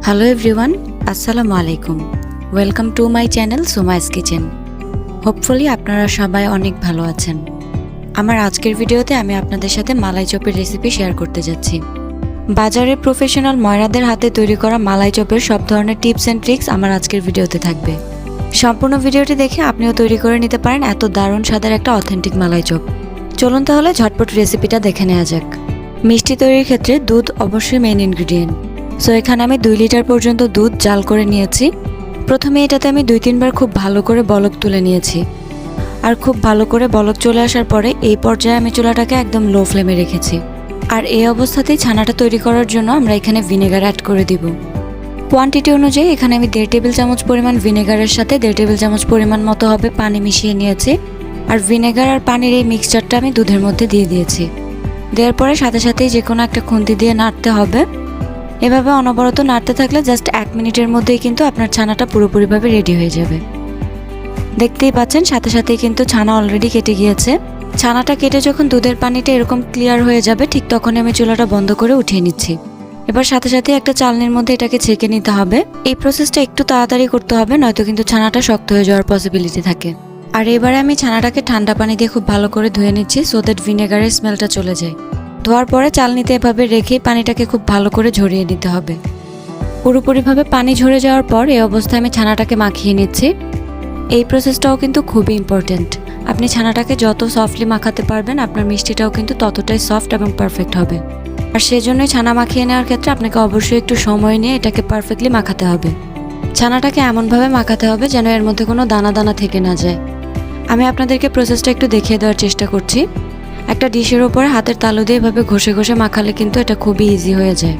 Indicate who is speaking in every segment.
Speaker 1: Hello everyone, আসসালামু আলাইকুম। Welcome to my channel Sumai's kitchen. Hopefully আপনারা সবাই অনেক ভালো আছেন। আমার আজকের ভিডিওতে আমি আপনাদের সাথে মালাই চপের রেসিপি শেয়ার করতে যাচ্ছি। বাজারের প্রফেশনাল ময়রাদের হাতে তৈরি করা মালাই চপের সব ধরনের টিপস অ্যান্ড ট্রিক্স আমার আজকের ভিডিওতে থাকবে। সম্পূর্ণ ভিডিওটি দেখে আপনিও তৈরি করে নিতে পারেন এত দারুণ স্বাদের একটা অথেন্টিক মালাই চপ। চলুন তাহলে ঝটপট রেসিপিটা দেখে নেওয়া যাক। মিষ্টি তৈরির ক্ষেত্রে দুধ অবশ্যই মেইন ইনগ্রিডিয়েন্ট। সো এখানে আমি 2 লিটার পর্যন্ত দুধ জাল করে নিয়েছি। প্রথমে এটাতে আমি 2-3 বার খুব ভালো করে বলক তুলে নিয়েছি। আর খুব ভালো করে বলক চলে আসার পরে এই পর্যায়ে আমি চুলাটাকে একদম লো ফ্লেমে রেখেছি। আর এই অবস্থাতেই ছানাটা তৈরি করার জন্য আমরা এখানে ভিনেগার অ্যাড করে দিব। কোয়ান্টিটি অনুযায়ী এখানে আমি 1.5 টেবিল চামচ পরিমাণ ভিনেগারের সাথে 1.5 টেবিল চামচ পরিমাণ মতো হবে পানি মিশিয়ে নিয়েছি। আর ভিনেগার আর পানির এই মিক্সচারটা আমি দুধের মধ্যে দিয়ে দিয়েছি। দেওয়ার পরে সাথে সাথেই যে কোনো একটা খুন্তি দিয়ে নাড়তে হবে। এভাবে অনবরত নাড়তে থাকলে জাস্ট 1 মিনিটের মধ্যেই কিন্তু আপনার ছানাটা পুরোপুরিভাবে রেডি হয়ে যাবে। দেখতেই পাচ্ছেন সাথে সাথেই কিন্তু ছানা অলরেডি কেটে গিয়েছে। ছানাটা কেটে যখন দুধের পানিটা এরকম ক্লিয়ার হয়ে যাবে ঠিক তখন আমি চুলাটা বন্ধ করে উঠিয়ে নিচ্ছি। এবার সাথে সাথে একটা চালনির মধ্যে এটাকে ছেঁকে নিতে হবে। এই প্রসেসটা একটু তাড়াতাড়ি করতে হবে, নয়তো কিন্তু ছানাটা শক্ত হয়ে যাওয়ার পসিবিলিটি থাকে। আর এবারে আমি ছানাটাকে ঠান্ডা পানি দিয়ে খুব ভালো করে ধুয়ে নিচ্ছি সো দ্যাট ভিনেগারের স্মেলটা চলে যায়। ধোয়ার পরে চালনিতে এভাবে রেখে পানিটাকে খুব ভালো করে ঝরিয়ে নিতে হবে। পুরোপুরিভাবে পানি ঝরে যাওয়ার পর এই অবস্থায় আমি ছানাটাকে মাখিয়ে নিচ্ছি। এই প্রসেসটাও কিন্তু খুবই ইম্পর্টেন্ট। আপনি ছানাটাকে যত সফটলি মাখাতে পারবেন আপনার মিষ্টিটাও কিন্তু ততটাই সফট এবং পারফেক্ট হবে। আর সেজন্যই ছানা মাখিয়ে নেওয়ার ক্ষেত্রে আপনাকে অবশ্যই একটু সময় নিয়ে এটাকে পারফেক্টলি মাখাতে হবে। ছানাটাকে এমনভাবে মাখাতে হবে যেন এর মধ্যে কোনো দানা দানা থেকে না যায়। আমি আপনাদেরকে প্রসেসটা একটু দেখিয়ে দেওয়ার চেষ্টা করছি। একটা ডিশের উপরে হাতের তালু দিয়ে এভাবে ঘষে ঘষে মাখালে কিন্তু এটা খুবই ইজি হয়ে যায়।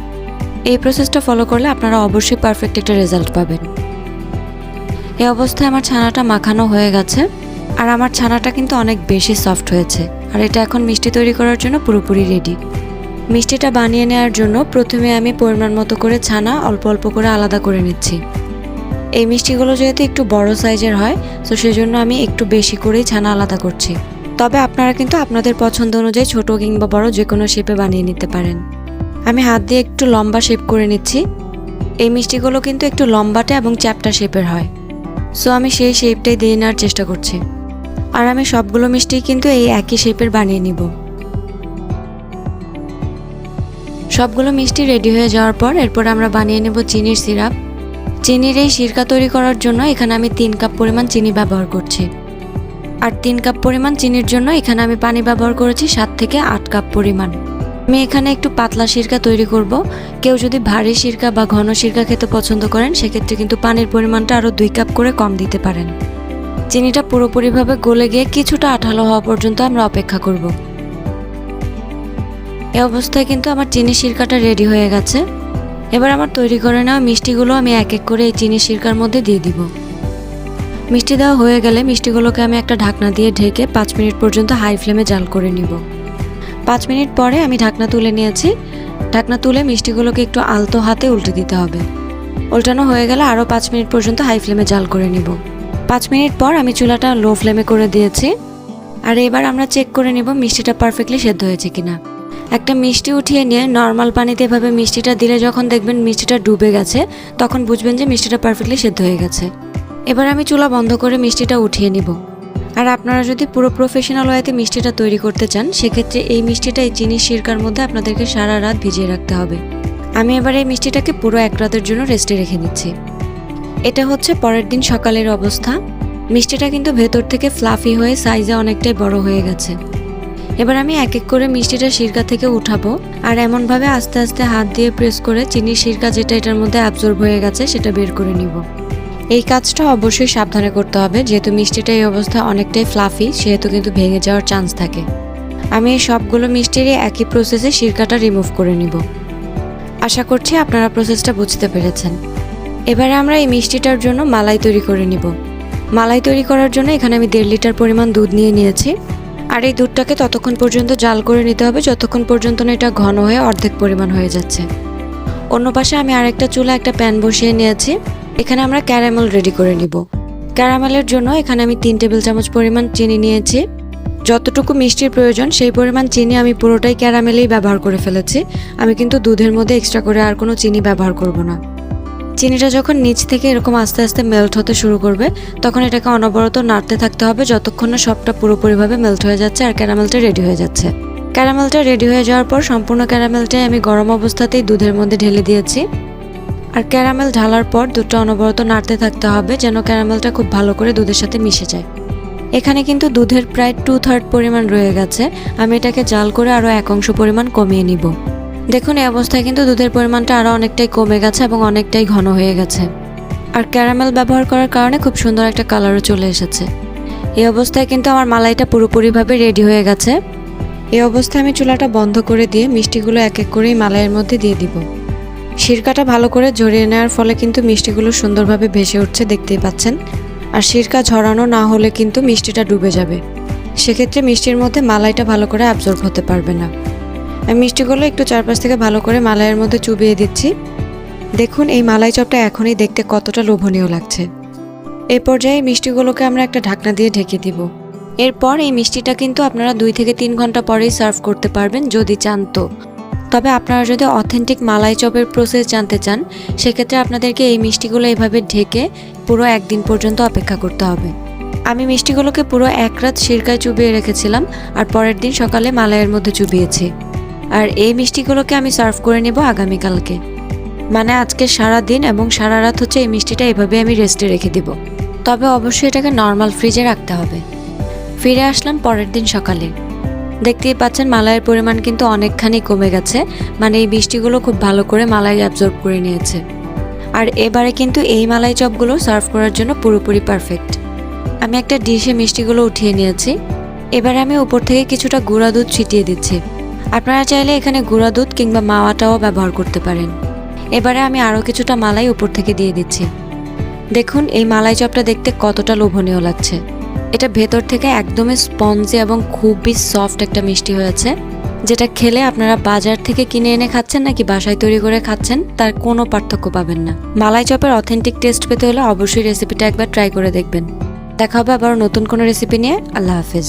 Speaker 1: এই প্রসেসটা ফলো করলে আপনারা অবশ্যই পারফেক্ট একটা রেজাল্ট পাবেন। এই অবস্থায় আমার ছানাটা মাখানো হয়ে গেছে। আর আমার ছানাটা কিন্তু অনেক বেশি সফট হয়েছে। আর এটা এখন মিষ্টি তৈরি করার জন্য পুরোপুরি রেডি। মিষ্টিটা বানিয়ে নেওয়ার জন্য প্রথমে আমি পরিমাণ মতো করে ছানা অল্প অল্প করে আলাদা করে নিচ্ছি। এই মিষ্টিগুলো যেহেতু একটু বড় সাইজের হয় তো সেজন্য আমি একটু বেশি করেই ছানা আলাদা করছি। তবে আপনারা কিন্তু আপনাদের পছন্দ অনুযায়ী ছোট কিংবা বড় যে কোনো শেপে বানিয়ে নিতে পারেন। আমি হাত দিয়ে একটু লম্বা শেপ করে নিচ্ছি। এই মিষ্টিগুলো কিন্তু একটু লম্বাটে এবং চ্যাপ্টা শেপের হয়। সো আমি সেই শেপটাই দিয়ে নেওয়ার চেষ্টা করছি। আর আমি সবগুলো মিষ্টি কিন্তু এই একই শেপের বানিয়ে নিব। সবগুলো মিষ্টি রেডি হয়ে যাওয়ার পর এরপর আমরা বানিয়ে নেব চিনির সিরাপ। চিনির এই সিরকা তৈরি করার জন্য এখানে আমি 3 কাপ পরিমাণ চিনি ব্যবহার করছি। আর 3 কাপ পরিমাণ চিনির জন্য এখানে আমি পানি ব্যবহার করেছি 7 থেকে 8 কাপ পরিমাণ। আমি এখানে একটু পাতলা সিরকা তৈরি করব। কেউ যদি ভারী সিরকা বা ঘন সিরকা খেতে পছন্দ করেন সেক্ষেত্রে কিন্তু পানির পরিমাণটা আরও 2 কাপ করে কম দিতে পারেন। চিনিটা পুরোপুরিভাবে গলে গিয়ে কিছুটা আঠালো হওয়া পর্যন্ত আমরা অপেক্ষা করব। এই অবস্থায় কিন্তু আমার চিনি সিরকাটা রেডি হয়ে গেছে। এবার আমার তৈরি করে নেওয়া মিষ্টিগুলো আমি এক এক করে এই চিনি সিরকার মধ্যে দিয়ে দিব। মিষ্টি দেওয়া হয়ে গেলে মিষ্টিগুলোকে আমি একটা ঢাকনা দিয়ে ঢেকে 5 মিনিট পর্যন্ত হাই ফ্লেমে জাল করে নিব। 5 মিনিট পরে আমি ঢাকনা তুলে নিয়েছি। ঢাকনা তুলে মিষ্টিগুলোকে একটু আলতো হাতে উল্টে দিতে হবে। উল্টানো হয়ে গেলে আরও 5 মিনিট পর্যন্ত হাই ফ্লেমে জাল করে নিব। 5 মিনিট পর আমি চুলাটা লো ফ্লেমে করে দিয়েছি। আর এবার আমরা চেক করে নিব মিষ্টিটা পারফেক্টলি সেদ্ধ হয়েছে কিনা। একটা মিষ্টি উঠিয়ে নিয়ে নর্মাল পানিতে এভাবে মিষ্টিটা দিলে যখন দেখবেন মিষ্টিটা ডুবে গেছে তখন বুঝবেন যে মিষ্টিটা পারফেক্টলি সেদ্ধ হয়ে গেছে। এবার আমি চুলা বন্ধ করে মিষ্টিটা উঠিয়ে নিব। আর আপনারা যদি পুরো প্রফেশনাল ওয়েতে মিষ্টিটা তৈরি করতে চান সেক্ষেত্রে এই মিষ্টিটা এই চিনির সিরকার মধ্যে আপনাদেরকে সারা রাত ভিজিয়ে রাখতে হবে। আমি এবার এই মিষ্টিটাকে পুরো 1 রাতের জন্য রেস্টে রেখে দিচ্ছি। এটা হচ্ছে পরের দিন সকালের অবস্থা। মিষ্টিটা কিন্তু ভেতর থেকে ফ্লাফি হয়ে সাইজে অনেকটাই বড় হয়ে গেছে। এবার আমি এক এক করে মিষ্টিটা সিরকা থেকে উঠাবো। আর এমনভাবে আস্তে আস্তে হাত দিয়ে প্রেস করে চিনির সিরকা যেটা এটার মধ্যে অ্যাবজর্ব হয়ে গেছে সেটা বের করে নিব। এই কাজটা অবশ্যই সাবধানে করতে হবে, যেহেতু মিষ্টিটা এই অবস্থায় অনেকটাই ফ্লাফি সেহেতু কিন্তু ভেঙে যাওয়ার চান্স থাকে। আমি এই সবগুলো মিষ্টিরই একই প্রসেসে সিরকাটা রিমুভ করে নিব। আশা করছি আপনারা প্রসেসটা বুঝতে পেরেছেন। এবারে আমরা এই মিষ্টিটার জন্য মালাই তৈরি করে নিব। মালাই তৈরি করার জন্য এখানে আমি 1.5 লিটার পরিমাণ দুধ নিয়ে নিয়েছি। আর এই দুধটাকে ততক্ষণ পর্যন্ত জাল করে নিতে হবে যতক্ষণ পর্যন্ত না এটা ঘন হয়ে অর্ধেক পরিমাণ হয়ে যাচ্ছে। অন্য পাশে আমি আরেকটা চুলা একটা প্যান বসিয়ে নিয়েছি। এখানে আমরা ক্যারামেল রেডি করে নিব। ক্যারামেলের জন্য এখানে আমি 3 টেবিল চামচ পরিমাণ চিনি নিয়েছি। যতটুকু মিষ্টির প্রয়োজন সেই পরিমাণ চিনি আমি পুরোটাই ক্যারামেলেই ব্যবহার করে ফেলেছি। আমি কিন্তু দুধের মধ্যে এক্সট্রা করে আর কোনো চিনি ব্যবহার করব না। চিনিটা যখন নিচ থেকে এরকম আস্তে আস্তে মেল্ট হতে শুরু করবে তখন এটাকে অনবরত নাড়তে থাকতে হবে যতক্ষণ না সবটা পুরোপুরিভাবে মেল্ট হয়ে যাচ্ছে আর ক্যারামেলটা রেডি হয়ে যাচ্ছে। ক্যারামেলটা রেডি হয়ে যাওয়ার পর সম্পূর্ণ ক্যারামেলটাই আমি গরম অবস্থাতেই দুধের মধ্যে ঢেলে দিয়েছি। আর ক্যারামেল ঢালার পর দুধটা অনবরত নাড়তে থাকতে হবে যেন ক্যারামেলটা খুব ভালো করে দুধের সাথে মিশে যায়। এখানে কিন্তু দুধের প্রায় 2/3 পরিমাণ রয়ে গেছে। আমি এটাকে জাল করে আরও 1 পরিমাণ কমিয়ে নিব। দেখুন এই অবস্থায় কিন্তু দুধের পরিমাণটা আরও অনেকটাই কমে গেছে এবং অনেকটাই ঘন হয়ে গেছে। আর ক্যারামেল ব্যবহার করার কারণে খুব সুন্দর একটা কালারও চলে এসেছে। এই অবস্থায় কিন্তু আমার মালাইটা পুরোপুরিভাবে রেডি হয়ে গেছে। এই অবস্থায় আমি চুলাটা বন্ধ করে দিয়ে মিষ্টিগুলো এক এক করেই মালাইয়ের মধ্যে দিয়ে দিব। সিরকাটা ভালো করে ঝরিয়ে নেওয়ার ফলে কিন্তু মিষ্টিগুলো সুন্দরভাবে ভেসে উঠছে, দেখতেই পাচ্ছেন। আর সিরকা ঝরানো না হলে কিন্তু মিষ্টিটা ডুবে যাবে, সেক্ষেত্রে মিষ্টির মধ্যে মালাইটা ভালো করে অ্যাবজর্ব হতে পারবে না। আমি মিষ্টিগুলো একটু চারপাশ থেকে ভালো করে মালাইয়ের মধ্যে চুবিয়ে দিচ্ছি। দেখুন এই মালাই চপটা এখনই দেখতে কতটা লোভনীয় লাগছে। এই পর্যায়ে মিষ্টিগুলোকে আমরা একটা ঢাকনা দিয়ে ঢেকে দিব। এরপর এই মিষ্টিটা কিন্তু আপনারা 2 থেকে 3 ঘন্টা পরেই সার্ভ করতে পারবেন যদি চান তো। তবে আপনারা যদি অথেন্টিক মালাই চপের প্রসেস জানতে চান সেক্ষেত্রে আপনাদেরকে এই মিষ্টিগুলো এভাবে ঢেকে পুরো 1 দিন পর্যন্ত অপেক্ষা করতে হবে। আমি মিষ্টিগুলোকে পুরো 1 রাত সিরকায় চুবিয়ে রেখেছিলাম আর পরের দিন সকালে মালাইয়ের মধ্যে চুবিয়েছি। আর এই মিষ্টিগুলোকে আমি সার্ভ করে নেব আগামীকালকে, মানে আজকে সারা দিন এবং সারা রাত হচ্ছে এই মিষ্টিটা এভাবে আমি রেস্টে রেখে দিব। তবে অবশ্যই এটাকে নর্মাল ফ্রিজে রাখতে হবে। ফিরে আসলাম পরের দিন সকালে। দেখতেই পাচ্ছেন মালাইয়ের পরিমাণ কিন্তু অনেকখানি কমে গেছে, মানে এই মিষ্টিগুলো খুব ভালো করে মালাই অ্যাবজর্ব করে নিয়েছে। আর এবারে কিন্তু এই মালাই চপগুলো সার্ভ করার জন্য পুরোপুরি পারফেক্ট। আমি একটা ডিশে মিষ্টিগুলো উঠিয়ে নিয়েছি। এবারে আমি উপর থেকে কিছুটা গুঁড়া দুধ ছিটিয়ে দিচ্ছি। আপনারা চাইলে এখানে গুঁড়া দুধ কিংবা মাওয়াটাও ব্যবহার করতে পারেন। এবারে আমি আরও কিছুটা মালাই উপর থেকে দিয়ে দিচ্ছি। দেখুন এই মালাই চপটা দেখতে কতটা লোভনীয় লাগছে। এটা ভেতর থেকে একদমই স্পঞ্জি এবং খুবই সফট একটা মিষ্টি হয়েছে, যেটা খেলে আপনারা বাজার থেকে কিনে এনে খাচ্ছেন নাকি বাসায় তৈরি করে খাচ্ছেন তার কোনো পার্থক্য পাবেন না। মালাই চপের অথেন্টিক টেস্ট পেতে হলে অবশ্যই রেসিপিটা একবার ট্রাই করে দেখবেন। দেখা হবে আবার নতুন কোনো রেসিপি নিয়ে। আল্লাহ হাফেজ।